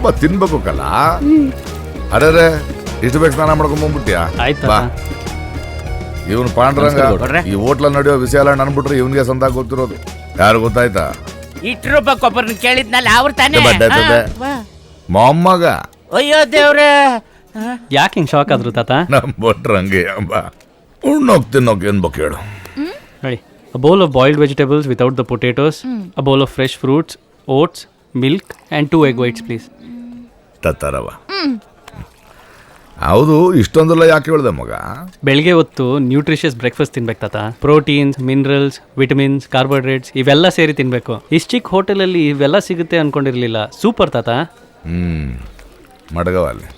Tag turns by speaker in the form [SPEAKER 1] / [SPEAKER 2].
[SPEAKER 1] ತುಂಬಾ ತಿನ್ಬೇಕು ಕಲ. ಅರೆ ಇಷ್ಟು ಬೇಕು ಸ್ನಾನ ಮಾಡ್ಕೊಂಡ್ ಬಂದ್ಬಿಟ್ಯಾ?
[SPEAKER 2] ಆಯ್ತಾ
[SPEAKER 1] ಬಾ. ಇವನು ಪಾಂಡ್ರಂಗ ಈ ಹೋಟ್ಲ ನಡೆಯೋ ವಿಷಯ ಎಲ್ಲ ಅನ್ಬಿಟ್ರೆ ಇವನ್ಗೆ ಸಂತ ಗೊತ್ತಿರೋದು. ಯಾರು ಗೊತ್ತಾಯ್ತಾ?
[SPEAKER 3] 2 ರೂಪಾಯಿ ಒಬ್ಬರನ್ನ ಕೇಳಿದ್ನಲ್ಲ ಅವ್ರ ತಾನೇ.
[SPEAKER 1] ಮೊಮ್ಮಗ.
[SPEAKER 3] ಅಯ್ಯೋ ದೇವ್ರೆ,
[SPEAKER 2] ಯಾಕೆ ಹಿಂಗೆ ಶಾಕ್ ಆದ್ರು ತಾತ?
[SPEAKER 1] ನಮ್ ಭಟ್ರಂಗೆ ಅಂಬ ಉಣ್ಣೋಗ್ ತಿನ್ನೋಕ್ ಏನ್ ಬೇಕು ಹೇಳು.
[SPEAKER 2] ನೋಡಿ, a bowl of boiled vegetables without the potatoes, a bowl of fresh fruits, oats, milk and 2 egg whites please.
[SPEAKER 1] ತತ್ತರವ. ಹೌದು, ಇಷ್ಟೊಂದೆಲ್ಲ ಯಾಕೆ ಹೇಳ್ದೆ ಮಗ?
[SPEAKER 2] ಬೆಳಿಗ್ಗೆ ಹೊತ್ತು ನ್ಯೂಟ್ರಿಷಿಯಸ್ ಬ್ರೇಕ್ಫಾಸ್ಟ್ ತಿನ್ಬೇಕು ತಾತ. ಪ್ರೋಟೀನ್ಸ್, ಮಿನರಲ್ಸ್, ವಿಟಮಿನ್ಸ್, ಕಾರ್ಬೋಹೈಡ್ರೇಟ್ಸ್ ಇವೆಲ್ಲ ಸೇರಿ ತಿನ್ಬೇಕು. ಇಷ್ಟು ಚಿಕ್ಕ ಹೋಟೆಲಲ್ಲಿ ಇವೆಲ್ಲ ಸಿಗುತ್ತೆ ಅನ್ಕೊಂಡಿರ್ಲಿಲ್ಲ. ಸೂಪರ್ ತಾತ.
[SPEAKER 1] ಮಡಗವ ಅಲ್ಲಿ.